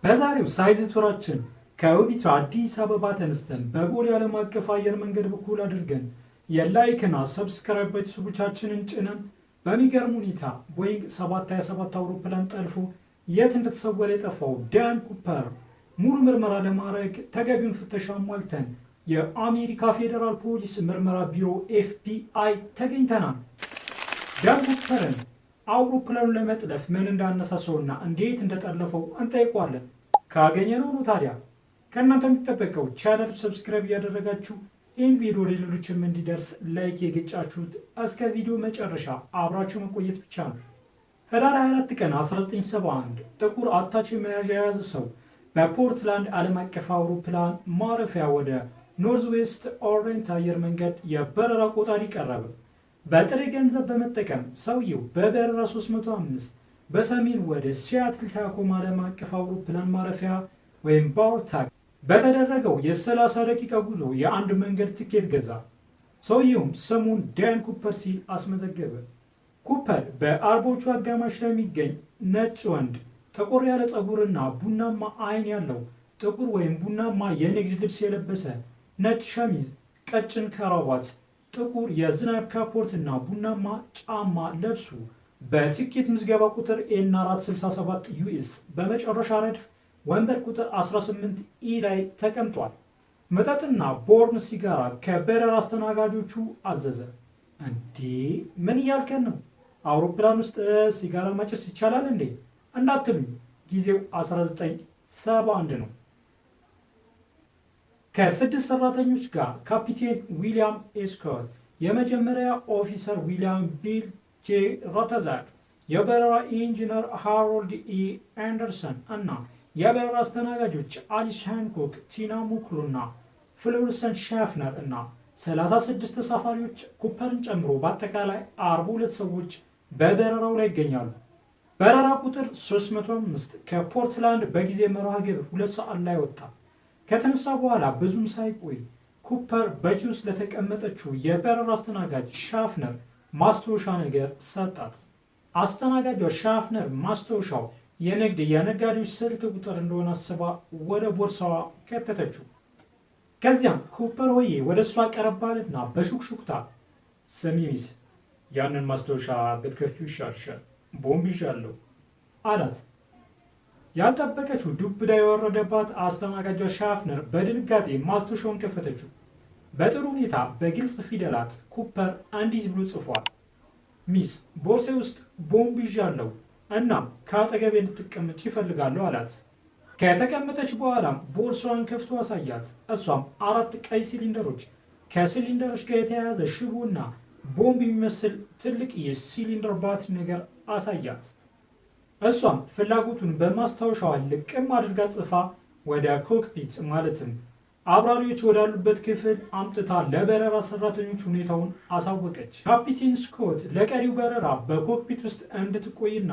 በዛሬው ሳይዝ ቱራችን ከውቢቷ አዲስ አበባ ተነስተን በቦሌ ዓለም አቀፍ አየር መንገድ በኩል አድርገን የላይክና ሰብስክራይብ ቤተሰቦቻችንን ጭነን በሚገርም ሁኔታ ቦይንግ 727 አውሮፕላን ጠልፎ የት እንደተሰወረ የጠፋው ዳን ኩፐር ሙሉ ምርመራ ለማድረግ ተገቢውን ፍተሻ ሟልተን የአሜሪካ ፌዴራል ፖሊስ ምርመራ ቢሮ ኤፍቢአይ ተገኝተናል። ዳን ኩፐርን አውሮፕላኑን ለመጥለፍ ምን እንዳነሳሰውና እንዴት እንደጠለፈው እንጠይቋለን። ካገኘነው ነው ታዲያ ከእናንተ የሚጠበቀው ቻናል ሰብስክራይብ እያደረጋችሁ ይህን ቪዲዮ ሌሎችም እንዲደርስ ላይክ የገጫችሁት እስከ ቪዲዮ መጨረሻ አብራችሁ መቆየት ብቻ ነው። ህዳር 24 ቀን 1971 ጥቁር አታች መያዣ የያዘ ሰው በፖርትላንድ ዓለም አቀፍ አውሮፕላን ማረፊያ ወደ ኖርዝ ዌስት ኦሬንት አየር መንገድ የበረራ ቆጣሪ ቀረበ። በጥሬ ገንዘብ በመጠቀም ሰውየው በበረራ 305 በሰሜን ወደ ሲያትል ታኮማ ዓለም አቀፍ አውሮፕላን ማረፊያ ወይም ባልታክ በተደረገው የ30 ደቂቃ ጉዞ የአንድ መንገድ ትኬት ገዛ። ሰውየውም ስሙን ዳን ኩፐር ሲል አስመዘገበ። ኩፐር በአርቦቹ አጋማሽ ለሚገኝ ነጭ ወንድ ጠቆር ያለ ፀጉርና ቡናማ አይን ያለው ጥቁር ወይም ቡናማ የንግድ ልብስ የለበሰ ነጭ ሸሚዝ፣ ቀጭን ከራባት፣ ጥቁር የዝናብ ካፖርት እና ቡናማ ጫማ ለብሱ በትኬት ምዝገባ ቁጥር ኤን 467 ዩኤስ በመጨረሻ ረድፍ ወንበር ቁጥር 18 ኢ ላይ ተቀምጧል። መጠጥና ቦርን ሲጋራ ከበረራ አስተናጋጆቹ አዘዘ። እንዴ ምን እያልከን ነው? አውሮፕላን ውስጥ ሲጋራ ማጨስ ይቻላል እንዴ እንዳትሉኝ፣ ጊዜው 1971 ነው። ከስድስት ሰራተኞች ጋር ካፒቴን ዊሊያም ኤስኮት፣ የመጀመሪያ ኦፊሰር ዊሊያም ቢል ጄ ሮተዛክ፣ የበረራ ኢንጂነር ሃሮልድ ኢ አንደርሰን እና የበረራ አስተናጋጆች አሊስ ሃንኮክ፣ ቲና ሙክሉ እና ፍሎርሰን ሻፍነር እና 36 ተሳፋሪዎች ኩፐርን ጨምሮ በአጠቃላይ 42 ሰዎች በበረራው ላይ ይገኛሉ። በረራ ቁጥር 305 ከፖርትላንድ በጊዜ መርሃ ግብር 2 ሰዓት ላይ ወጣ። ከተነሳ በኋላ ብዙም ሳይቆይ ኩፐር በእጁ ውስጥ ለተቀመጠችው የበረራ አስተናጋጅ ሻፍነር ማስታወሻ ነገር ሰጣት። አስተናጋጇ ሻፍነር ማስታወሻው የነጋዴዎች ስልክ ቁጥር እንደሆነ አስባ ወደ ቦርሳዋ ከተተችው። ከዚያም ኩፐር ሆዬ ወደ እሷ ቀረባልና በሹክሹክታ ስሚ ሚስ፣ ያንን ማስታወሻ ብትከፍቺው ይሻልሻል፣ ቦምብ ይዣለሁ አላት። ያልጠበቀችው ዱብዳ የወረደባት አስተናጋጇ ሻፍነር በድንጋጤ ማስታወሻውን ከፈተችው። በጥሩ ሁኔታ በግልጽ ፊደላት ኩፐር እንዲህ ብሎ ጽፏል። ሚስ፣ ቦርሴ ውስጥ ቦምብ ይዣለሁ እናም ከአጠገቤ እንድትቀመጭ ይፈልጋለሁ አላት። ከተቀመጠች በኋላም ቦርሳዋን ከፍቶ አሳያት። እሷም 4 ቀይ ሲሊንደሮች፣ ከሲሊንደሮች ጋር የተያያዘ ሽቦና ቦምብ የሚመስል ትልቅ የሲሊንደር ባትሪ ነገር አሳያት። እሷም ፍላጎቱን በማስታወሻዋ ልቅም አድርጋ ጽፋ ወደ ኮክፒት ማለትም አብራሪዎች ወዳሉበት ክፍል አምጥታ ለበረራ ሰራተኞች ሁኔታውን አሳወቀች። ካፒቴን ስኮት ለቀሪው በረራ በኮክፒት ውስጥ እንድትቆይና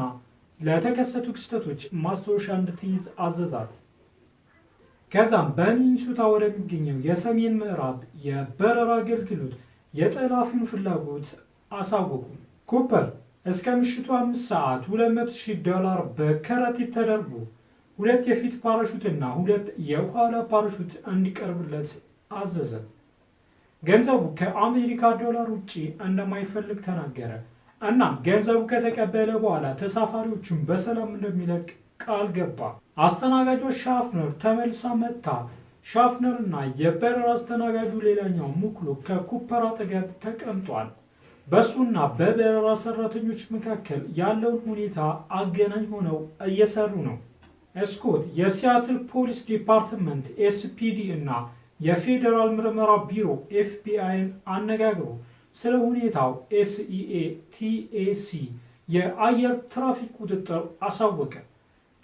ለተከሰቱ ክስተቶች ማስታወሻ እንድትይዝ አዘዛት። ከዛም በሚኒሶታ ወደሚገኘው የሰሜን ምዕራብ የበረራ አገልግሎት የጠላፊውን ፍላጎት አሳወቁ። ኩፐር እስከ ምሽቱ 5 ሰዓት $200,000 በከረጢት ተደርጎ 2 የፊት ፓራሹትና 2 የኋላ ፓራሹት እንዲቀርብለት አዘዘ። ገንዘቡ ከአሜሪካ ዶላር ውጪ እንደማይፈልግ ተናገረ። እናም ገንዘቡ ከተቀበለ በኋላ ተሳፋሪዎቹን በሰላም እንደሚለቅ ቃል ገባ። አስተናጋጇ ሻፍነር ተመልሳ መጥታ ሻፍነርና የበረራ አስተናጋጁ ሌላኛው ሙክሉ ከኩፐር አጠገብ ተቀምጧል። በሱና በበረራ ሰራተኞች መካከል ያለውን ሁኔታ አገናኝ ሆነው እየሰሩ ነው። ስኮት የሲያትል ፖሊስ ዲፓርትመንት ኤስፒዲ እና የፌዴራል ምርመራ ቢሮ ኤፍቢአይን አነጋግሮ ስለ ሁኔታው SEATAC የአየር ትራፊክ ቁጥጥር አሳወቀ።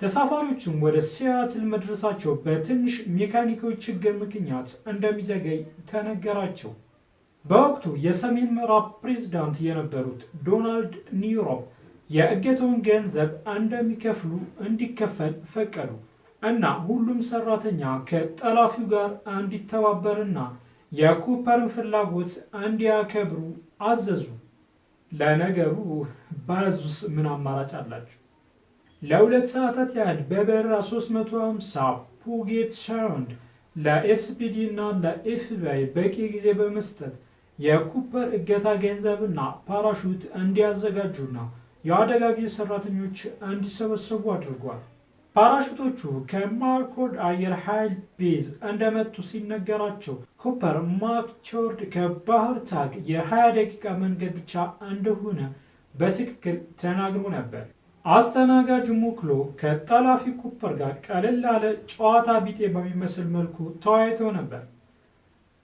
ተሳፋሪዎቹም ወደ ሲያትል መድረሳቸው በትንሽ ሜካኒካዊ ችግር ምክንያት እንደሚዘገይ ተነገራቸው። በወቅቱ የሰሜን ምዕራብ ፕሬዝዳንት የነበሩት ዶናልድ ኒውሮፕ የእገተውን ገንዘብ እንዲከፈል ፈቀዱ እና ሁሉም ሰራተኛ ከጠላፊው ጋር እንዲተባበርና የኩፐርን ፍላጎት እንዲያከብሩ አዘዙ። ለነገሩ ባዙስ ምን አማራጭ አላቸው? ለ2 ሰዓታት ያህል በበረራ 350 ፑጌት ሳውንድ ለኤስፒዲ እና ለኤፍቢአይ በቂ ጊዜ በመስጠት የኩፐር እገታ ገንዘብና ፓራሹት እንዲያዘጋጁና የአደጋ ጊዜ ሰራተኞች እንዲሰበሰቡ አድርጓል። ፓራሹቶቹ ከማርኮርድ አየር ኃይል ቤዝ እንደመጡ ሲነገራቸው ኩፐር ማክቾርድ ከባህር ታግ የ20 ደቂቃ መንገድ ብቻ እንደሆነ በትክክል ተናግሮ ነበር። አስተናጋጅ ሙክሎ ከጠላፊ ኩፐር ጋር ቀለል ያለ ጨዋታ ቢጤ በሚመስል መልኩ ተወያይተው ነበር።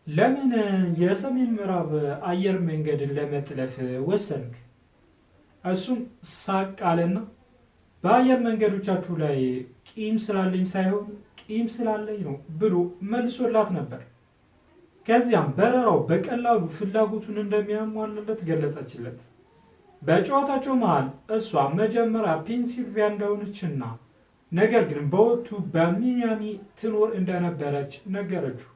ለምን የሰሜን ምዕራብ አየር መንገድን ለመጥለፍ ወሰንክ? እሱም ሳቅ አለና በአየር መንገዶቻችሁ ላይ ቂም ስላለኝ ሳይሆን ቂም ስላለኝ ነው ብሎ መልሶላት ነበር። ከዚያም በረራው በቀላሉ ፍላጎቱን እንደሚያሟላለት ገለጸችለት። በጨዋታቸው መሃል እሷ መጀመሪያ ፔንሲልቪያ እንደሆነችና ነገር ግን በወቅቱ በሚያሚ ትኖር እንደነበረች ነገረችው።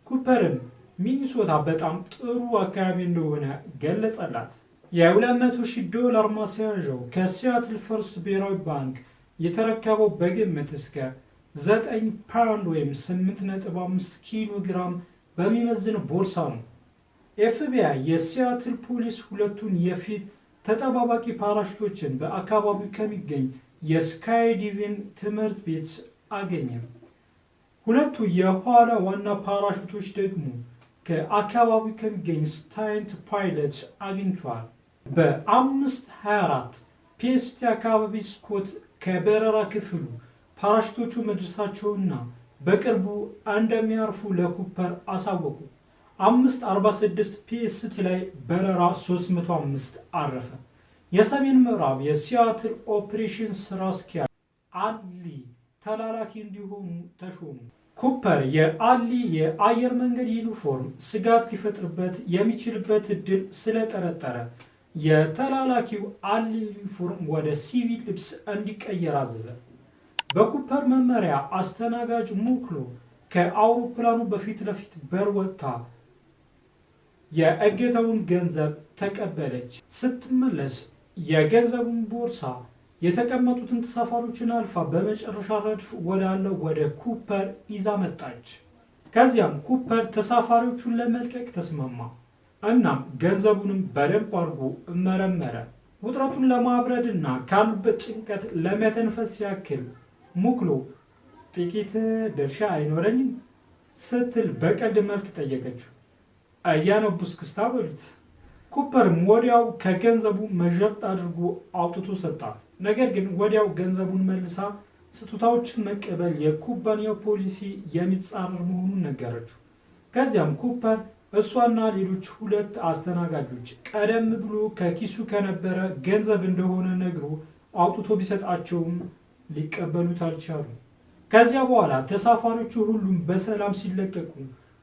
ኩፐርም ሚኒሶታ በጣም ጥሩ አካባቢ እንደሆነ ገለጸላት። $200,000 ማስያዣው ከሲያትል ፈርስት ብሔራዊ ባንክ የተረከበው በግምት እስከ 9 ፓውንድ ወይም 8.5 ኪሎ ግራም በሚመዝን ቦርሳ ነው። ኤፍቢአይ የሲያትል ፖሊስ ሁለቱን የፊት ተጠባባቂ ፓራሹቶችን በአካባቢው ከሚገኝ የስካይ ዲቪን ትምህርት ቤት አገኘ። ሁለቱ የኋላ ዋና ፓራሹቶች ደግሞ ከአካባቢው ከሚገኝ ስታይንት ፓይለት አግኝቷል። በ5:24 ፒኤስቲ አካባቢ ስኮት ከበረራ ክፍሉ ፓራሹቶቹ መድረሳቸውና በቅርቡ እንደሚያርፉ ለኩፐር አሳወቁ። 5:46 ፒኤስቲ ላይ በረራ 305 አረፈ። የሰሜን ምዕራብ የሲያትል ኦፕሬሽን ስራ አስኪያጅ አሊ ተላላኪ እንዲሆኑ ተሾሙ። ኩፐር የአሊ የአየር መንገድ ዩኒፎርም ስጋት ሊፈጥርበት የሚችልበት እድል ስለጠረጠረ የተላላኪው አሊ ዩኒፎርም ወደ ሲቪል ልብስ እንዲቀየር አዘዘ። በኩፐር መመሪያ አስተናጋጅ ሙክሎ ከአውሮፕላኑ በፊት ለፊት በር ወጥታ የእገታውን ገንዘብ ተቀበለች። ስትመለስ የገንዘቡን ቦርሳ የተቀመጡትን ተሳፋሪዎችን አልፋ በመጨረሻ ረድፍ ወዳለው ወደ ኩፐር ይዛ መጣች። ከዚያም ኩፐር ተሳፋሪዎቹን ለመልቀቅ ተስማማ። እናም ገንዘቡንም በደንብ አድርጎ መረመረ። ውጥረቱን ለማብረድ እና ካሉበት ጭንቀት ለመተንፈስ ያክል ሙክሎ ጥቂት ድርሻ አይኖረኝም ስትል በቀልድ መልክ ጠየቀችው። እያነቡ እስክስታ በሉት። ኩፐርም ወዲያው ከገንዘቡ መዠጥ አድርጎ አውጥቶ ሰጣት። ነገር ግን ወዲያው ገንዘቡን መልሳ ስጦታዎችን መቀበል የኩባንያው ፖሊሲ የሚጻረር መሆኑን ነገረችው። ከዚያም ኩፐር እሷና ሌሎች 2 አስተናጋጆች ቀደም ብሎ ከኪሱ ከነበረ ገንዘብ እንደሆነ ነግሮ አውጥቶ ቢሰጣቸውም ሊቀበሉት አልቻሉ። ከዚያ በኋላ ተሳፋሪዎቹ ሁሉም በሰላም ሲለቀቁ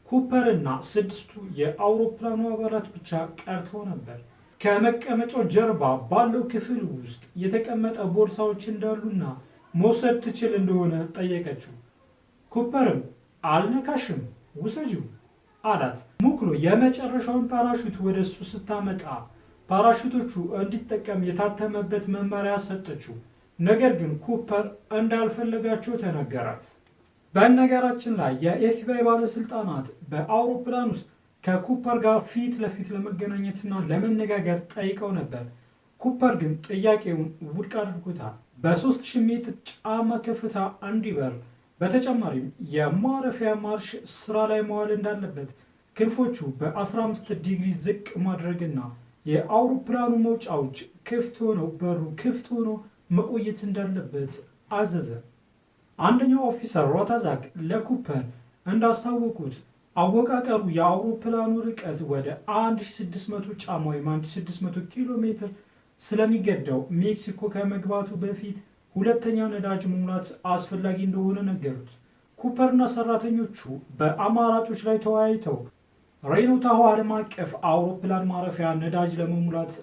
ኩፐርና 6ቱ የአውሮፕላኑ አባላት ብቻ ቀርተው ነበር። ከመቀመጫው ጀርባ ባለው ክፍል ውስጥ የተቀመጠ ቦርሳዎች እንዳሉና መውሰድ ትችል እንደሆነ ጠየቀችው። ኩፐርም አልነካሽም፣ ውሰጂው አላት። ሙክሎ የመጨረሻውን ፓራሹት ወደ እሱ ስታመጣ ፓራሹቶቹ እንዲጠቀም የታተመበት መመሪያ ሰጠችው። ነገር ግን ኩፐር እንዳልፈለጋቸው ተነገራት። በነገራችን ላይ የኤፍቢአይ ባለስልጣናት በአውሮፕላን ውስጥ ከኩፐር ጋር ፊት ለፊት ለመገናኘትና ለመነጋገር ጠይቀው ነበር። ኩፐር ግን ጥያቄውን ውድቅ አድርጎታል። በ3000 ሜትር ጫማ ከፍታ እንዲበር፣ በተጨማሪም የማረፊያ ማርሽ ስራ ላይ መዋል እንዳለበት፣ ክንፎቹ በ15 ዲግሪ ዝቅ ማድረግና የአውሮፕላኑ መውጫዎች ክፍት ሆነው በሩ ክፍት ሆኖ መቆየት እንዳለበት አዘዘ። አንደኛው ኦፊሰር ሮታዛክ ለኩፐር እንዳስታወቁት አወቃቀሩ የአውሮፕላኑ ርቀት ወደ 1600 ጫማ ወይም 1600 ኪሎ ሜትር ስለሚገደው ሜክሲኮ ከመግባቱ በፊት ሁለተኛ ነዳጅ መሙላት አስፈላጊ እንደሆነ ነገሩት። ኩፐርና ሰራተኞቹ በአማራጮች ላይ ተወያይተው ሬኖ ታሆ ዓለም አቀፍ አውሮፕላን ማረፊያ ነዳጅ ለመሙላት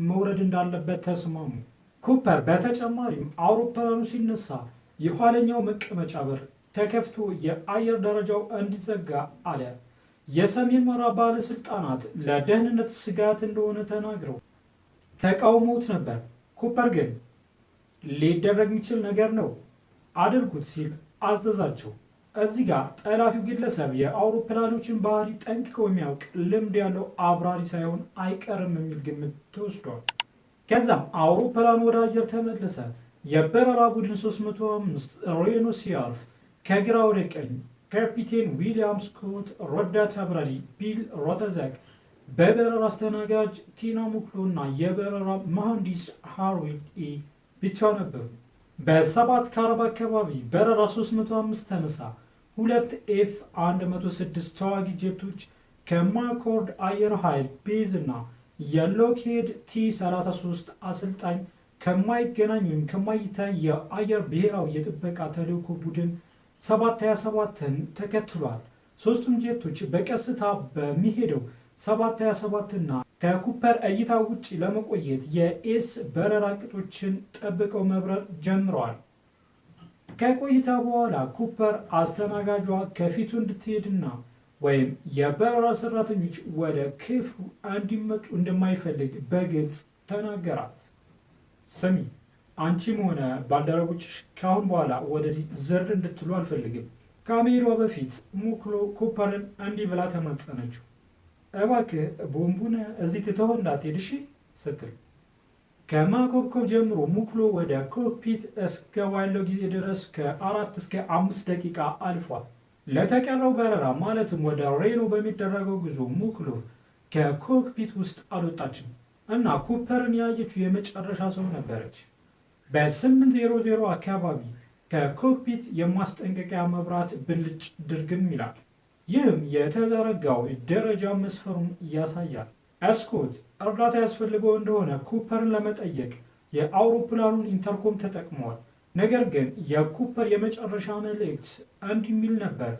መውረድ እንዳለበት ተስማሙ። ኩፐር በተጨማሪም አውሮፕላኑ ሲነሳ የኋለኛው መቀመጫ በር ተከፍቶ የአየር ደረጃው እንዲዘጋ አለ። የሰሜን ምዕራብ ባለስልጣናት ለደህንነት ስጋት እንደሆነ ተናግረው ተቃውሞት ነበር። ኩፐር ግን ሊደረግ የሚችል ነገር ነው፣ አድርጉት ሲል አዘዛቸው። እዚህ ጋር ጠላፊው ግለሰብ የአውሮፕላኖችን ባህሪ ጠንቅቆ የሚያውቅ ልምድ ያለው አብራሪ ሳይሆን አይቀርም የሚል ግምት ተወስዷል። ከዛም አውሮፕላኑ ወደ አየር ተመለሰ። የበረራ ቡድን 305 ሬኖ ሲያርፍ ከግራ ወደ ቀኝ ካፒቴን ዊሊያም ስኮት፣ ረዳት አብራሪ ቢል ሮተዛክ፣ በበረራ አስተናጋጅ ቲና ሙክሎ እና የበረራ መሐንዲስ ሃርዊል ኢ ብቻ ነበሩ። በ7:40 አካባቢ በረራ 305 ተነሳ። ሁለት ኤፍ-106 ተዋጊ ጄቶች ከማኮርድ አየር ኃይል ቤዝ እና የሎክሄድ ቲ-33 አሰልጣኝ ከማይገናኝ ወይም ከማይታይ የአየር ብሔራዊ የጥበቃ ተልዕኮ ቡድን 727ን ተከትሏል። ሶስቱም ጄቶች በቀስታ በሚሄደው 727 እና ከኩፐር እይታ ውጭ ለመቆየት የኤስ በረራ ቅጦችን ጠብቀው መብረር ጀምረዋል። ከቆይታ በኋላ ኩፐር አስተናጋጇ ከፊቱ እንድትሄድና ወይም የበረራ ሰራተኞች ወደ ክፍሉ እንዲመጡ እንደማይፈልግ በግልጽ ተናገራት። ስሚ፣ አንቺም ሆነ ባልደረቦችሽ ካሁን በኋላ ወደዚህ ዝር እንድትሉ አልፈልግም። ከመሄዷ በፊት ሙክሎ ኩፐርን እንዲህ ብላ ተማጸነችው። እባክህ ቦምቡን እዚህ ትተኸው እንዳትሄድ እሺ ስትል። ከማኮብኮብ ጀምሮ ሙክሎ ወደ ኮክፒት እስከዋለው ጊዜ ድረስ ከ4 እስከ 5 ደቂቃ አልፏል። ለተቀረው በረራ ማለትም ወደ ሬኖ በሚደረገው ጉዞ ሙክሎ ከኮክፒት ውስጥ አልወጣችም እና ኩፐርን ያየችው የመጨረሻ ሰው ነበረች። በ8:00 አካባቢ ከኮክፒት የማስጠንቀቂያ መብራት ብልጭ ድርግም ይላል። ይህም የተዘረጋው ደረጃ መስፈሩን ያሳያል። ስኮት እርዳታ ያስፈልገው እንደሆነ ኩፐርን ለመጠየቅ የአውሮፕላኑን ኢንተርኮም ተጠቅመዋል። ነገር ግን የኩፐር የመጨረሻ መልእክት እንዲህ የሚል ነበር።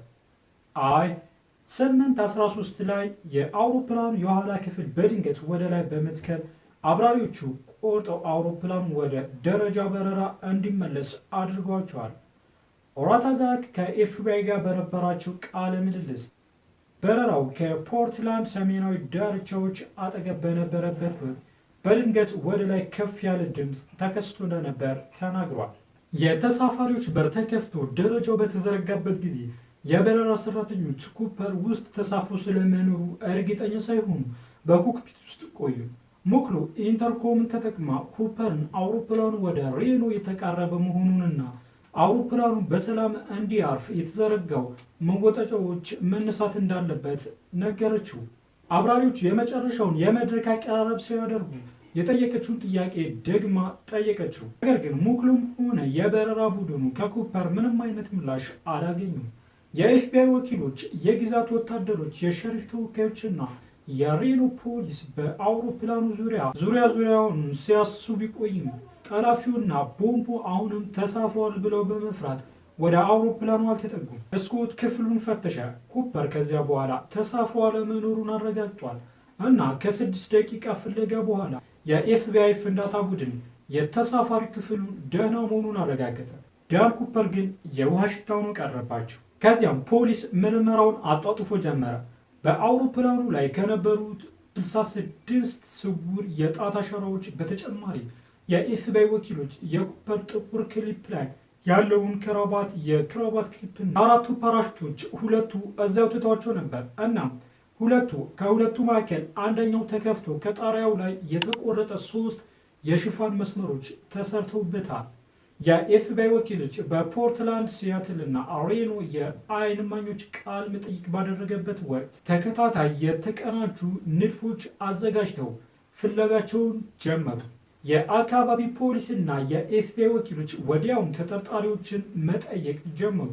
8:13 ላይ የአውሮፕላኑ የኋላ ክፍል በድንገት ወደ ላይ በመትከል አብራሪዎቹ ቆርጠው አውሮፕላኑ ወደ ደረጃ በረራ እንዲመለስ አድርጓቸዋል። ሮተዛክ ከኤፍቢአይ ጋር በነበራቸው ቃለ ምልልስ በረራው ከፖርትላንድ ሰሜናዊ ዳርቻዎች አጠገብ በነበረበት ወቅት በድንገት ወደ ላይ ከፍ ያለ ድምፅ ተከስቶ እንደነበር ተናግሯል። የተሳፋሪዎች በር ተከፍቶ ደረጃው በተዘረጋበት ጊዜ የበረራ ሰራተኞች ኩፐር ውስጥ ተሳፍሮ ስለመኖሩ እርግጠኛ ሳይሆኑ በኮክፒት ውስጥ ቆዩ። ሙክሎ ኢንተርኮምን ተጠቅማ ኩፐርን አውሮፕላኑ ወደ ሬኖ የተቃረበ መሆኑንና አውሮፕላኑ በሰላም እንዲያርፍ የተዘረጋው መወጣጫዎች መነሳት እንዳለበት ነገረችው። አብራሪዎቹ የመጨረሻውን የመድረክ አቀራረብ ሲያደርጉ የጠየቀችውን ጥያቄ ደግማ ጠየቀችው። ነገር ግን ሙክሎም ሆነ የበረራ ቡድኑ ከኩፐር ምንም አይነት ምላሽ አላገኙም። የኤፍቢአይ ወኪሎች፣ የግዛት ወታደሮች፣ የሸሪፍ ተወካዮችና የሬኖ ፖሊስ በአውሮፕላኑ ዙሪያውን ሲያስሱ ቢቆይም ጠላፊውና ቦምቡ አሁንም ተሳፍሯል ብለው በመፍራት ወደ አውሮፕላኑ አልተጠጉም። ስኮት ክፍሉን ፈተሸ። ኩፐር ከዚያ በኋላ ተሳፍሮ አለመኖሩን አረጋግጧል እና ከ6 ደቂቃ ፍለጋ በኋላ የኤፍቢአይ ፍንዳታ ቡድን የተሳፋሪ ክፍሉን ደህና መሆኑን አረጋገጠ። ዳን ኩፐር ግን የውሃ ሽታ ሆኖ ቀረባቸው። ከዚያም ፖሊስ ምርመራውን አጣጥፎ ጀመረ። በአውሮፕላኑ ላይ ከነበሩት 66 ስውር የጣት አሻራዎች በተጨማሪ የኤፍቢአይ ወኪሎች የኩፐር ጥቁር ክሊፕ ላይ ያለውን የክራባት ክሊፕና 4ቱ ፓራሹቶች ሁለቱ እዚያው ትተዋቸው ነበር። እናም ከሁለቱ መካከል አንደኛው ተከፍቶ ከጣሪያው ላይ የተቆረጠ 3 የሽፋን መስመሮች ተሰርተውበታል። የኤፍቢአይ ወኪሎች በፖርትላንድ፣ ሲያትል እና ሬኖ የዓይን እማኞች ቃለ መጠይቅ ባደረገበት ወቅት ተከታታይ የተቀናጁ ንድፎች አዘጋጅተው ፍለጋቸውን ጀመሩ። የአካባቢ ፖሊስና የኤፍቢአይ ወኪሎች ወዲያውኑ ተጠርጣሪዎችን መጠየቅ ጀመሩ።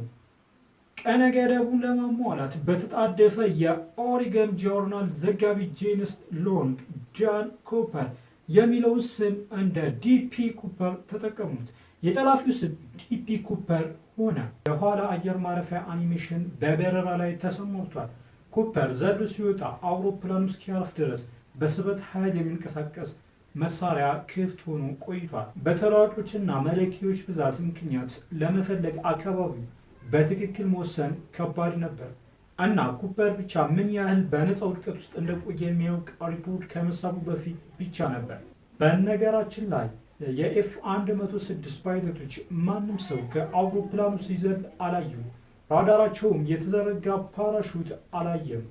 ቀነ ገደቡን ለማሟላት በተጣደፈ የኦሪገን ጆርናል ዘጋቢ ጄምስ ሎንግ ጃን ኩፐር የሚለውን ስም እንደ ዲፒ ኩፐር ተጠቀሙት። የጠላፊው ስም ዲፒ ኩፐር ሆነ። የኋላ አየር ማረፊያ አኒሜሽን በበረራ ላይ ተሰማርቷል። ኩፐር ዘሎ ሲወጣ አውሮፕላኑ እስኪያርፍ ድረስ በስበት ኃይል የሚንቀሳቀስ መሳሪያ ክፍት ሆኖ ቆይቷል። በተለዋጮችና መለኪያዎች ብዛት ምክንያት ለመፈለግ አካባቢው በትክክል መወሰን ከባድ ነበር እና ኩፐር ብቻ ምን ያህል በነፃ ውድቀት ውስጥ እንደቆየ የሚያውቅ ሪፖርት ከመሳቡ በፊት ብቻ ነበር። በነገራችን ላይ የኤፍ 106 ፓይለቶች ማንም ሰው ከአውሮፕላኑ ሲዘል አላዩም። ራዳራቸውም የተዘረጋ ፓራሹት አላየም።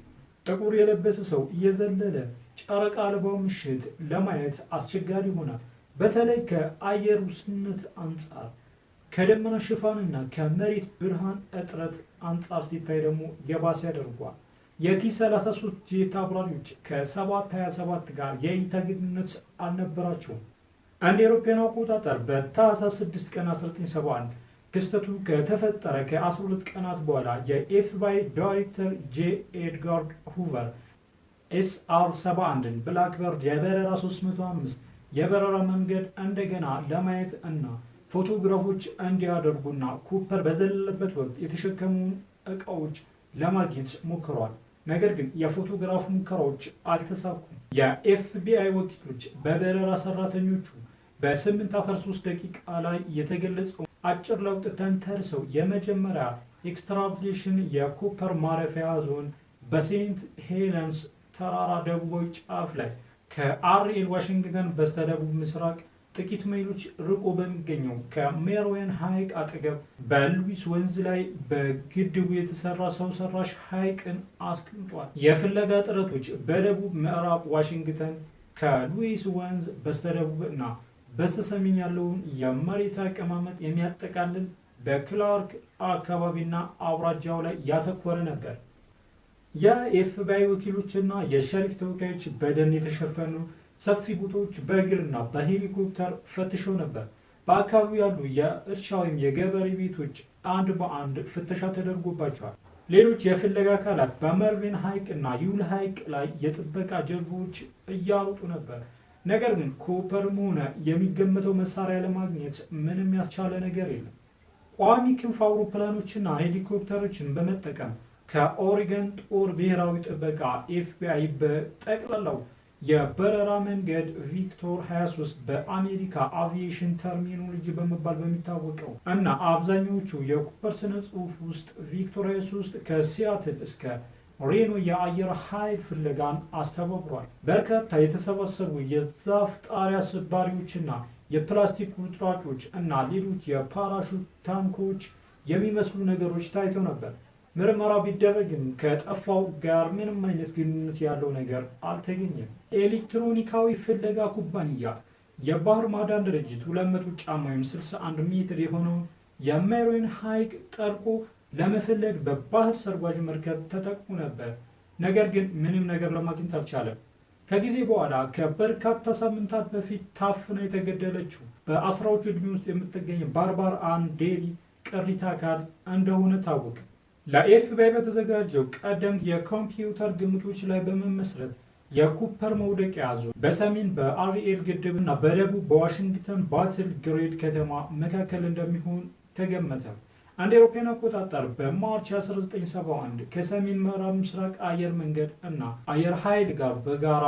ጥቁር የለበሰ ሰው እየዘለለ ጨረቃ አልባው ምሽት ለማየት አስቸጋሪ ይሆናል። በተለይ ከአየር ውስንነት አንጻር፣ ከደመና ሽፋንና ከመሬት ብርሃን እጥረት አንጻር ሲታይ ደግሞ የባሰ ያደርጓል። የቲ-33 ጄት አብራሪዎች ከ727 ጋር የእይታ ግንኙነት አልነበራቸውም። እንደ አውሮፓውያን አቆጣጠር በታህሳስ 6 ቀን 1971 ክስተቱ ከተፈጠረ ከ12 ቀናት በኋላ የኤፍቢአይ ዳይሬክተር ጄ ኤድጋር ሁቨር SR-71ን ብላክበርድ የበረራ 305 የበረራ መንገድ እንደገና ለማየት እና ፎቶግራፎች እንዲያደርጉና ኩፐር በዘለለበት ወቅት የተሸከሙን ዕቃዎች ለማግኘት ሞክረዋል። ነገር ግን የፎቶግራፍ ሙከራዎች አልተሳኩም። የኤፍቢአይ ወኪሎች በበረራ ሰራተኞቹ በ8:13 ደቂቃ ላይ የተገለጸው አጭር ለውጥ ተንተርሰው የመጀመሪያ ኤክስትራፖሌሽን የኩፐር ማረፊያ ዞን በሴንት ሄለንስ ተራራ ደቡባዊ ጫፍ ላይ ከአርኤል ዋሽንግተን በስተደቡብ ምስራቅ ጥቂት ማይሎች ርቆ በሚገኘው ከሜሪዌን ሐይቅ አጠገብ በሉዊስ ወንዝ ላይ በግድቡ የተሰራ ሰው ሰራሽ ሐይቅን አስቀምጧል። የፍለጋ ጥረቶች በደቡብ ምዕራብ ዋሽንግተን ከሉዊስ ወንዝ በስተደቡብ እና በስተሰሜን ያለውን የመሬት አቀማመጥ የሚያጠቃልል በክላርክ አካባቢና አውራጃው ላይ ያተኮረ ነበር። የኤፍቢአይ ወኪሎችና የሸሪፍ ተወካዮች በደን የተሸፈኑ ሰፊ ቦታዎች በእግርና በሄሊኮፕተር ፈትሸው ነበር። በአካባቢው ያሉ የእርሻ ወይም የገበሬ ቤቶች አንድ በአንድ ፍተሻ ተደርጎባቸዋል። ሌሎች የፍለጋ አካላት በመርቬን ሐይቅ እና ዩል ሐይቅ ላይ የጥበቃ ጀልባዎች እያሮጡ ነበር። ነገር ግን ኩፐርም ሆነ የሚገመተው መሳሪያ ለማግኘት ምንም ያስቻለ ነገር የለም። ቋሚ ክንፍ አውሮፕላኖችና ሄሊኮፕተሮችን በመጠቀም ከኦሪገን ጦር ብሔራዊ ጥበቃ ኤፍቢአይ በጠቅላላው የበረራ መንገድ ቪክቶር 23 በአሜሪካ አቪዬሽን ተርሚኖሎጂ በመባል በሚታወቀው እና አብዛኞቹ የኩፐር ስነ ጽሑፍ ውስጥ ቪክቶር 23 ከሲያትል እስከ ሬኖ የአየር ኃይል ፍለጋን አስተባብሯል። በርካታ የተሰባሰቡ የዛፍ ጣሪያ ስባሪዎችና የፕላስቲክ ቁርጥራጮች እና ሌሎች የፓራሹት ታንኮች የሚመስሉ ነገሮች ታይተው ነበር። ምርመራ ቢደረግም ከጠፋው ጋር ምንም አይነት ግንኙነት ያለው ነገር አልተገኘም። ኤሌክትሮኒካዊ ፍለጋ ኩባንያ የባህር ማዳን ድርጅት 200 ጫማ ወይም 61 ሜትር የሆነውን የሜሪዌን ሐይቅ ጠልቆ ለመፈለግ በባህር ሰርጓጅ መርከብ ተጠቅሞ ነበር። ነገር ግን ምንም ነገር ለማግኘት አልቻለም። ከጊዜ በኋላ ከበርካታ ሳምንታት በፊት ታፍና የተገደለችው በአስራዎቹ ዕድሜ ውስጥ የምትገኝ ባርባራ አን ዴሪ ቅሪተ አካል እንደሆነ ታወቀ። ለኤፍቢአይ በተዘጋጀው ቀደምት የኮምፒውተር ግምቶች ላይ በመመስረት የኩፐር መውደቂያ ዞን በሰሜን በአርኤል ግድብ እና በደቡብ በዋሽንግተን ባትል ግሬድ ከተማ መካከል እንደሚሆን ተገመተ። እንደ አውሮፓውያን አቆጣጠር በማርች 1971 ከሰሜን ምዕራብ ምስራቅ አየር መንገድ እና አየር ኃይል ጋር በጋራ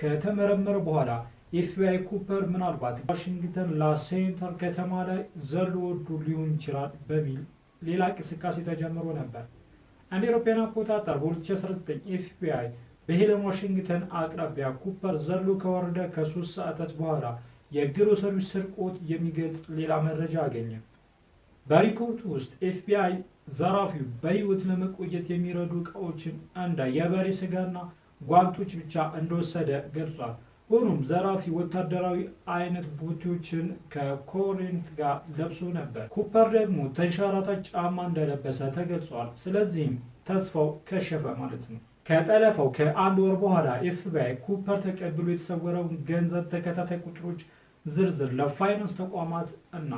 ከተመረመረ በኋላ ኤፍቢአይ ኩፐር ምናልባት ዋሽንግተን ላሴንተር ከተማ ላይ ዘሎ ወርዶ ሊሆን ይችላል በሚል ሌላ እንቅስቃሴ ተጀምሮ ነበር። እንደ አውሮፓውያን አቆጣጠር በ2019 ኤፍቢአይ በሄለን ዋሽንግተን አቅራቢያ ኩፐር ዘሎ ከወረደ ከ3 ሰዓታት በኋላ የግሮሰሪ ስርቆት የሚገልጽ ሌላ መረጃ አገኘ። በሪፖርቱ ውስጥ ኤፍቢአይ ዘራፊው በሕይወት ለመቆየት የሚረዱ ዕቃዎችን እንደ የበሬ ስጋና ጓንቶች ብቻ እንደወሰደ ገልጿል። ሆኖም ዘራፊ ወታደራዊ አይነት ቦቴዎችን ከኮሬንት ጋር ለብሶ ነበር። ኩፐር ደግሞ ተንሸራታች ጫማ እንደለበሰ ተገልጿል። ስለዚህም ተስፋው ከሸፈ ማለት ነው። ከጠለፋው ከአንድ ወር በኋላ ኤፍቢአይ ኩፐር ተቀብሎ የተሰወረውን ገንዘብ ተከታታይ ቁጥሮች ዝርዝር ለፋይናንስ ተቋማት እና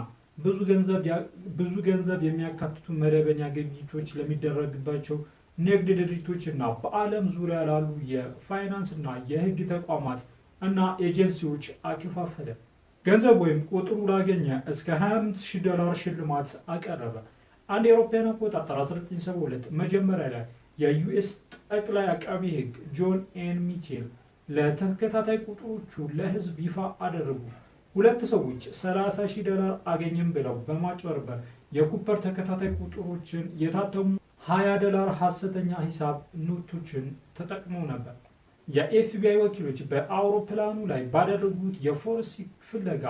ብዙ ገንዘብ የሚያካትቱ መደበኛ ግብይቶች ለሚደረግባቸው ንግድ ድርጅቶች እና በዓለም ዙሪያ ላሉ የፋይናንስ እና የሕግ ተቋማት እና ኤጀንሲዎች አከፋፈለ። ገንዘብ ወይም ቁጥሩ ላገኘ እስከ $25,000 ሽልማት አቀረበ። አንድ የአውሮፓውያን አቆጣጠር 1972 መጀመሪያ ላይ የዩኤስ ጠቅላይ አቃቢ ሕግ ጆን ኤን ሚቼል ለተከታታይ ቁጥሮቹ ለሕዝብ ይፋ አደረጉ። ሁለት ሰዎች $30,000 አገኘም ብለው በማጭበርበር የኩፐር ተከታታይ ቁጥሮችን የታተሙ $20 ሐሰተኛ ሂሳብ ኖቶችን ተጠቅመው ነበር። የኤፍቢአይ ወኪሎች በአውሮፕላኑ ላይ ባደረጉት የፎረንሲክ ፍለጋ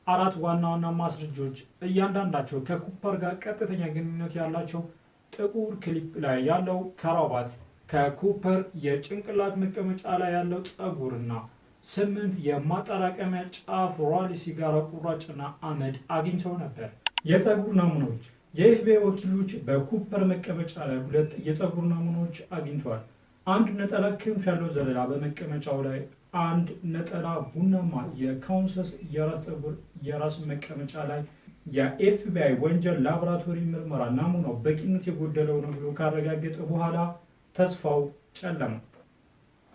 4 ዋና ዋና ማስረጃዎች እያንዳንዳቸው ከኩፐር ጋር ቀጥተኛ ግንኙነት ያላቸው ጥቁር ክሊፕ ላይ ያለው ከራባት፣ ከኩፐር የጭንቅላት መቀመጫ ላይ ያለው ፀጉርና 8 የማጠራቀሚያ ጫፍ ሯሊ ሲጋራ ቁራጭና አመድ አግኝተው ነበር። የፀጉር ናሙናዎች የኤፍቢአይ ወኪሎች በኩፐር መቀመጫ ላይ 2 የፀጉር ናሙናዎች አግኝተዋል። አንድ ነጠላ ክንፍ ያለው ዘለላ በመቀመጫው ላይ፣ አንድ ነጠላ ቡናማ የካውንሰስ የራስ ፀጉር የራስ መቀመጫ ላይ። የኤፍቢአይ ወንጀል ላቦራቶሪ ምርመራ ናሙናው በቂነት የጎደለው ነው ብሎ ካረጋገጠ በኋላ ተስፋው ጨለመ።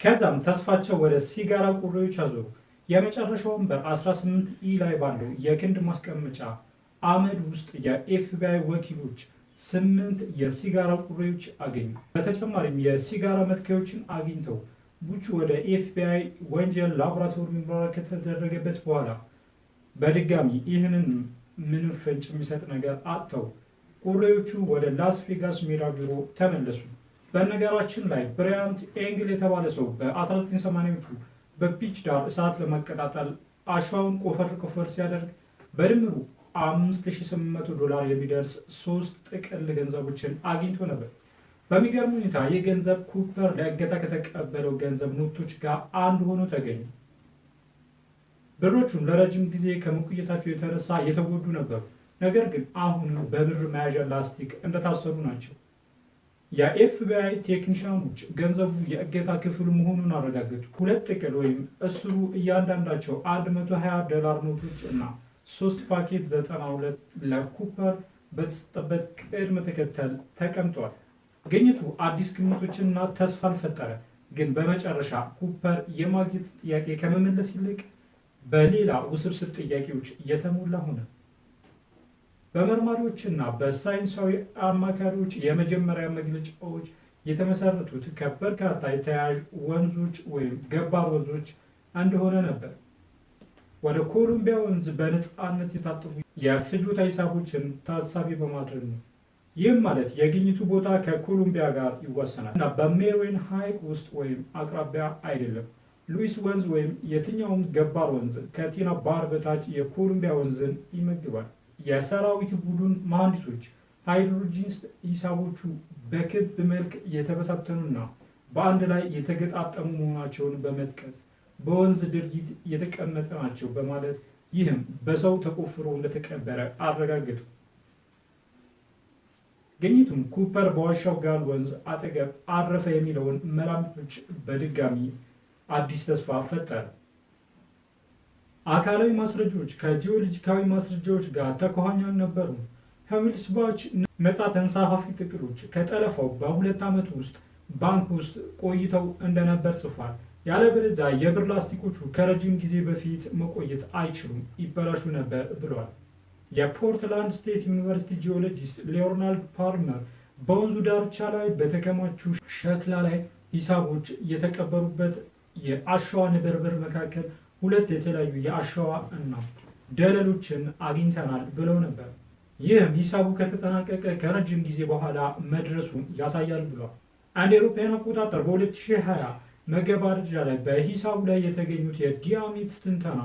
ከዛም ተስፋቸው ወደ ሲጋራ ቁሪዎች አዞሩ። የመጨረሻውን በ18 ላይ ባለው የክንድ ማስቀመጫ አመድ ውስጥ የኤፍቢአይ ወኪሎች 8 የሲጋራ ቁሪዎች አገኙ። በተጨማሪም የሲጋራ መትከያዎችን አግኝተው ቡቹ ወደ ኤፍቢአይ ወንጀል ላቦራቶሪ ምርመራ ከተደረገበት በኋላ በድጋሚ ይህንን ምንም ፍንጭ የሚሰጥ ነገር አጥተው ቁሪዎቹ ወደ ላስ ቬጋስ ሜዳ ቢሮ ተመለሱ። በነገራችን ላይ ብራያንት ኤንግል የተባለ ሰው በ1980ዎቹ በፒች ዳር እሳት ለማቀጣጠል አሸዋውን ቆፈር ሲያደርግ በድምሩ $5800 የሚደርስ 3 ጥቅል ገንዘቦችን አግኝቶ ነበር። በሚገርም ሁኔታ ይህ ገንዘብ ኩፐር ለእገታ ከተቀበለው ገንዘብ ኖቶች ጋር አንድ ሆኖ ተገኙ። ብሮቹም ለረጅም ጊዜ ከመቆየታቸው የተነሳ የተጎዱ ነበሩ። ነገር ግን አሁንም በብር መያዣ ላስቲክ እንደታሰሩ ናቸው። የኤፍቢአይ ቴክኒሻኖች ገንዘቡ የእገታ ክፍል መሆኑን አረጋገጡ። 2 ጥቅል ወይም እስሩ እያንዳንዳቸው $120 ኖቶች እና 3 ፓኬት 92 ለኩፐር በተሰጠበት ቅድመ ተከተል ተቀምጧል። ግኝቱ አዲስ ግምቶችንና ተስፋን ፈጠረ። ግን በመጨረሻ ኩፐር የማግኘት ጥያቄ ከመመለስ ይልቅ በሌላ ውስብስብ ጥያቄዎች የተሞላ ሆነ። በመርማሪዎችና በሳይንሳዊ አማካሪዎች የመጀመሪያ መግለጫዎች የተመሰረቱት ከበርካታ የተያያዥ ወንዞች ወይም ገባር ወንዞች እንደሆነ ነበር። ወደ ኮሎምቢያ ወንዝ በነፃነት የታጠቡ የፍጆታ ሂሳቦችን ታሳቢ በማድረግ ነው። ይህም ማለት የግኝቱ ቦታ ከኮሎምቢያ ጋር ይወሰናል እና በሜሪዌን ሐይቅ ውስጥ ወይም አቅራቢያ አይደለም። ሉዊስ ወንዝ ወይም የትኛውም ገባር ወንዝ ከቲና ባህር በታች የኮሎምቢያ ወንዝን ይመግባል። የሰራዊት ቡድን መሐንዲሶች ሃይድሮጂኒስት ሂሳቦቹ በክብ መልክ የተበታተኑና በአንድ ላይ የተገጣጠሙ መሆናቸውን በመጥቀስ በወንዝ ድርጊት የተቀመጠ ናቸው በማለት ይህም በሰው ተቆፍሮ እንደተቀበረ አረጋገጡ። ግኝቱም ኩፐር በዋሻው ጋል ወንዝ አጠገብ አረፈ የሚለውን መላምቶች በድጋሚ አዲስ ተስፋ ፈጠረ። አካላዊ ማስረጃዎች ከጂኦሎጂካዊ ማስረጃዎች ጋር ተቆራኝ አልነበሩም። ሄሚልስባች ነፃ ተንሳፋፊ ጥቅሎች ከጠለፋው በ2 ዓመት ውስጥ ባንክ ውስጥ ቆይተው እንደነበር ጽፏል። ያለበለዚያ የብር ላስቲኮቹ ከረጅም ጊዜ በፊት መቆየት አይችሉም፣ ይበላሹ ነበር ብሏል። የፖርትላንድ ስቴት ዩኒቨርሲቲ ጂኦሎጂስት ሊዮናርድ ፓልመር በወንዙ ዳርቻ ላይ በተከማቹ ሸክላ ላይ ሂሳቦች የተቀበሩበት የአሸዋ ንብርብር መካከል 2 የተለያዩ የአሸዋ እና ደለሎችን አግኝተናል ብለው ነበር። ይህም ሂሳቡ ከተጠናቀቀ ከረጅም ጊዜ በኋላ መድረሱን ያሳያል ብሏል። አንድ አውሮፓውያን አቆጣጠር በ2020 መገባደጃ ላይ በሂሳቡ ላይ የተገኙት የዲያሜት ትንተና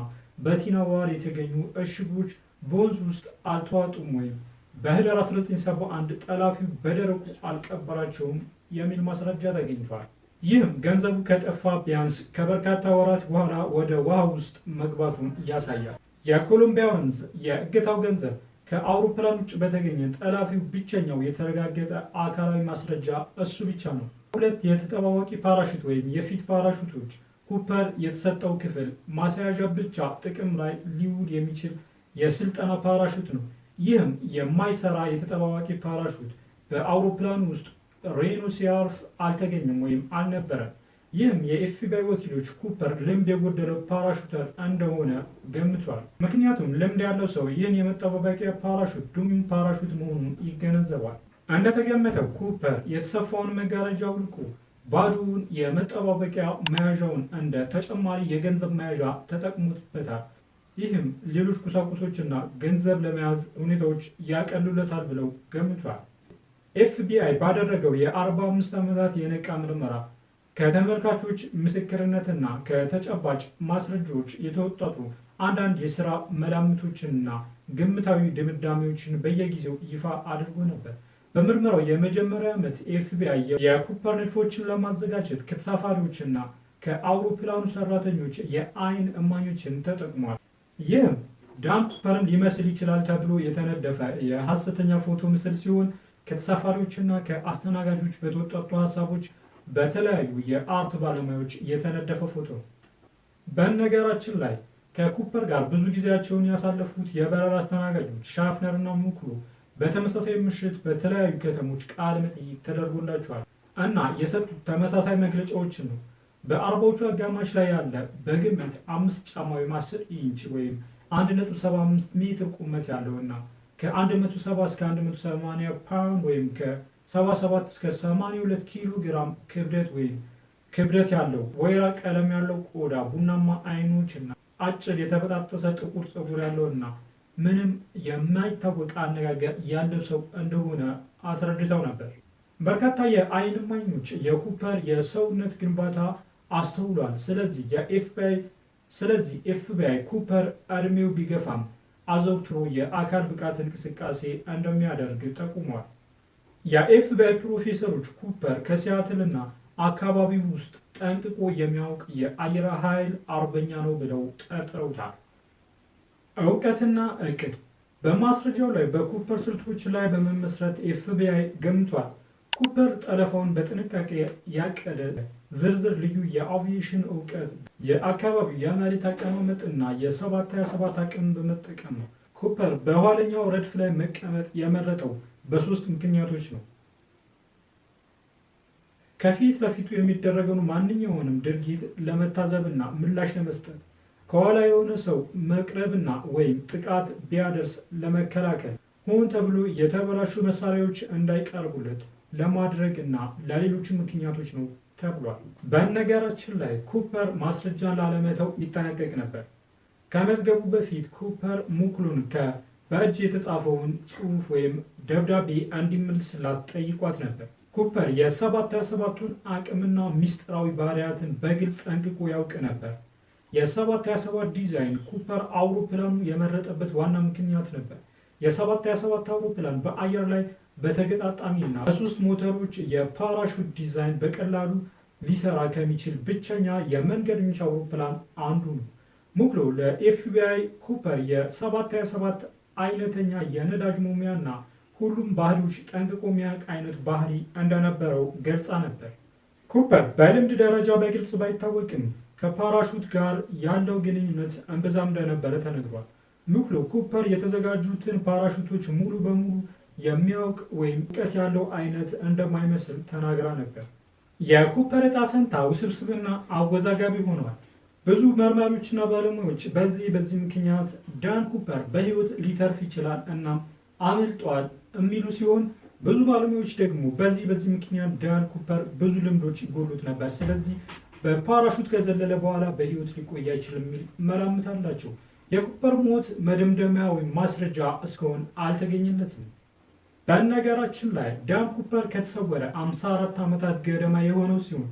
በቲና ባህር የተገኙ እሽጎች በወንዙ ውስጥ አልተዋጡም ወይም በህዳር 1971 ጠላፊው በደረቁ አልቀበራቸውም የሚል ማስረጃ ተገኝቷል። ይህም ገንዘቡ ከጠፋ ቢያንስ ከበርካታ ወራት በኋላ ወደ ውሃ ውስጥ መግባቱን ያሳያል። የኮሎምቢያ ወንዝ የእገታው ገንዘብ ከአውሮፕላን ውጭ በተገኘ ጠላፊው ብቸኛው የተረጋገጠ አካላዊ ማስረጃ እሱ ብቻ ነው። 2 የተጠባባቂ ፓራሹት ወይም የፊት ፓራሹቶች ኩፐር የተሰጠው ክፍል ማስያዣ ብቻ ጥቅም ላይ ሊውል የሚችል የስልጠና ፓራሹት ነው። ይህም የማይሰራ የተጠባባቂ ፓራሹት በአውሮፕላን ውስጥ ሬኖ ሲያርፍ አልተገኘም ወይም አልነበረም። ይህም የኤፍቢአይ ወኪሎች ኩፐር ልምድ የጎደለው ፓራሹተር እንደሆነ ገምቷል። ምክንያቱም ልምድ ያለው ሰው ይህን የመጠባበቂያ ፓራሹት ዱሚንግ ፓራሹት መሆኑን ይገነዘባል። እንደተገመተው ኩፐር የተሰፋውን መጋረጃ አውልቆ ባዶውን የመጠባበቂያ መያዣውን እንደ ተጨማሪ የገንዘብ መያዣ ተጠቅሞበታል። ይህም ሌሎች ቁሳቁሶችና ገንዘብ ለመያዝ ሁኔታዎች ያቀሉለታል ብለው ገምቷል። ኤፍቢአይ ባደረገው የ45 ዓመታት የነቃ ምርመራ ከተመልካቾች ምስክርነትና ከተጨባጭ ማስረጃዎች የተወጣጡ አንዳንድ የሥራ መላምቶችንና ግምታዊ ድምዳሜዎችን በየጊዜው ይፋ አድርጎ ነበር። በምርመራው የመጀመሪያ ዓመት ኤፍቢአይ የኩፐር ንድፎችን ለማዘጋጀት ከተሳፋሪዎችና ከአውሮፕላኑ ሰራተኞች የአይን እማኞችን ተጠቅሟል። ይህም ዳን ኩፐርን ሊመስል ይችላል ተብሎ የተነደፈ የሐሰተኛ ፎቶ ምስል ሲሆን ከተሳፋሪዎችና ከአስተናጋጆች በተወጣጡ ሀሳቦች በተለያዩ የአርት ባለሙያዎች የተነደፈ ፎቶ ነው። በነገራችን ላይ ከኩፐር ጋር ብዙ ጊዜያቸውን ያሳለፉት የበረራ አስተናጋጆች ሻፍነር እና ሙክሉ በተመሳሳይ ምሽት በተለያዩ ከተሞች ቃለ መጠይቅ ተደርጎላቸዋል እና የሰጡት ተመሳሳይ መግለጫዎችን ነው። በአርባዎቹ አጋማሽ ላይ ያለ በግምት 5 ጫማ ወይም 10 ኢንች ወይም 1.75 ሜትር ቁመት ያለውና ከ170 እስከ 180 ፓውንድ ወይም ከ77 እስከ 82 ኪሎ ግራም ክብደት ያለው ወይራ ቀለም ያለው ቆዳ፣ ቡናማ አይኖች እና አጭር የተበጣጠሰ ጥቁር ፀጉር ያለውና ምንም የማይታወቅ አነጋገር ያለው ሰው እንደሆነ አስረድተው ነበር። በርካታ የአይን እማኞች የኩፐር የሰውነት ግንባታ አስተውሏል። ስለዚህ ኤፍቢአይ ኩፐር እድሜው ቢገፋም አዘውትሮ የአካል ብቃት እንቅስቃሴ እንደሚያደርግ ጠቁሟል። የኤፍቢአይ ፕሮፌሰሮች ኩፐር ከሲያትልና አካባቢው ውስጥ ጠንቅቆ የሚያውቅ የአየር ኃይል አርበኛ ነው ብለው ጠርጥረውታል። እውቀትና እቅድ በማስረጃው ላይ በኩፐር ስልቶች ላይ በመመስረት ኤፍቢአይ ገምቷል። ኩፐር ጠለፋውን በጥንቃቄ ያቀደ ዝርዝር ልዩ የአቪዬሽን እውቀት፣ የአካባቢው የመሬት አቀማመጥ እና የ727 አቅም በመጠቀም ነው። ኩፐር በኋለኛው ረድፍ ላይ መቀመጥ የመረጠው በ3 ምክንያቶች ነው። ከፊት ለፊቱ የሚደረገውን ማንኛውንም ድርጊት ለመታዘብና ምላሽ ለመስጠት፣ ከኋላ የሆነ ሰው መቅረብና ወይም ጥቃት ቢያደርስ ለመከላከል፣ ሆን ተብሎ የተበላሹ መሳሪያዎች እንዳይቀርቡለት ለማድረግ እና ለሌሎች ምክንያቶች ነው ተብሏል። በነገራችን ላይ ኩፐር ማስረጃን ላለመተው ይጠነቀቅ ነበር። ከመዝገቡ በፊት ኩፐር ሙክሉን በእጅ የተጻፈውን ጽሑፍ ወይም ደብዳቤ እንዲመልስላት ጠይቋት ነበር። ኩፐር የ727ቱን አቅምና ሚስጥራዊ ባህሪያትን በግልጽ ጠንቅቆ ያውቅ ነበር። የ727 ዲዛይን ኩፐር አውሮፕላኑ የመረጠበት ዋና ምክንያት ነበር። የ727 አውሮፕላን በአየር ላይ በተገጣጣሚና በ3 ሞተሮች የፓራሹት ዲዛይን በቀላሉ ሊሰራ ከሚችል ብቸኛ የመንገደኞች አውሮፕላን አንዱ ነው። ሙክሎ ለኤፍቢአይ ኩፐር የ727 አይነተኛ የነዳጅ መሙያና ሁሉም ባህሪዎች ጠንቅቆ የሚያውቅ አይነት ባህሪ እንደነበረው ገልጻ ነበር። ኩፐር በልምድ ደረጃ በግልጽ ባይታወቅም ከፓራሹት ጋር ያለው ግንኙነት እምብዛም እንደነበረ ተነግሯል። ሙክሎ ኩፐር የተዘጋጁትን ፓራሹቶች ሙሉ በሙሉ የሚያውቅ ወይም እውቀት ያለው አይነት እንደማይመስል ተናግራ ነበር። የኩፐር ዕጣ ፈንታ ውስብስብና አወዛጋቢ ሆኗል። ብዙ መርማሪዎችና ባለሙያዎች በዚህ ምክንያት ዳን ኩፐር በሕይወት ሊተርፍ ይችላል እናም አምልጧል የሚሉ ሲሆን ብዙ ባለሙያዎች ደግሞ በዚህ ምክንያት ዳን ኩፐር ብዙ ልምዶች ይጎሉት ነበር፣ ስለዚህ በፓራሹት ከዘለለ በኋላ በሕይወት ሊቆይ አይችልም የሚል መላምት አላቸው። የኩፐር ሞት መደምደሚያ ወይም ማስረጃ እስካሁን አልተገኘለትም። በነገራችን ላይ ዳን ኩፐር ከተሰወረ 54 ዓመታት ገደማ የሆነው ሲሆን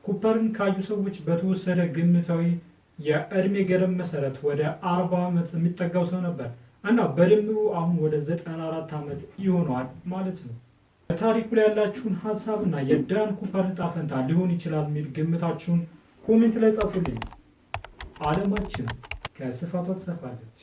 ኩፐርን ካዩ ሰዎች በተወሰደ ግምታዊ የእድሜ ገደብ መሰረት ወደ 40 ዓመት የሚጠጋው ሰው ነበር እና በድምሩ አሁን ወደ 94 ዓመት ይሆነዋል ማለት ነው። በታሪኩ ላይ ያላችሁን ሀሳብ እና የዳን ኩፐር ዕጣ ፈንታ ሊሆን ይችላል የሚል ግምታችሁን ኮሜንት ላይ ጻፉልኝ። ዓለማችን ከስፋቷ ትሰፋለች።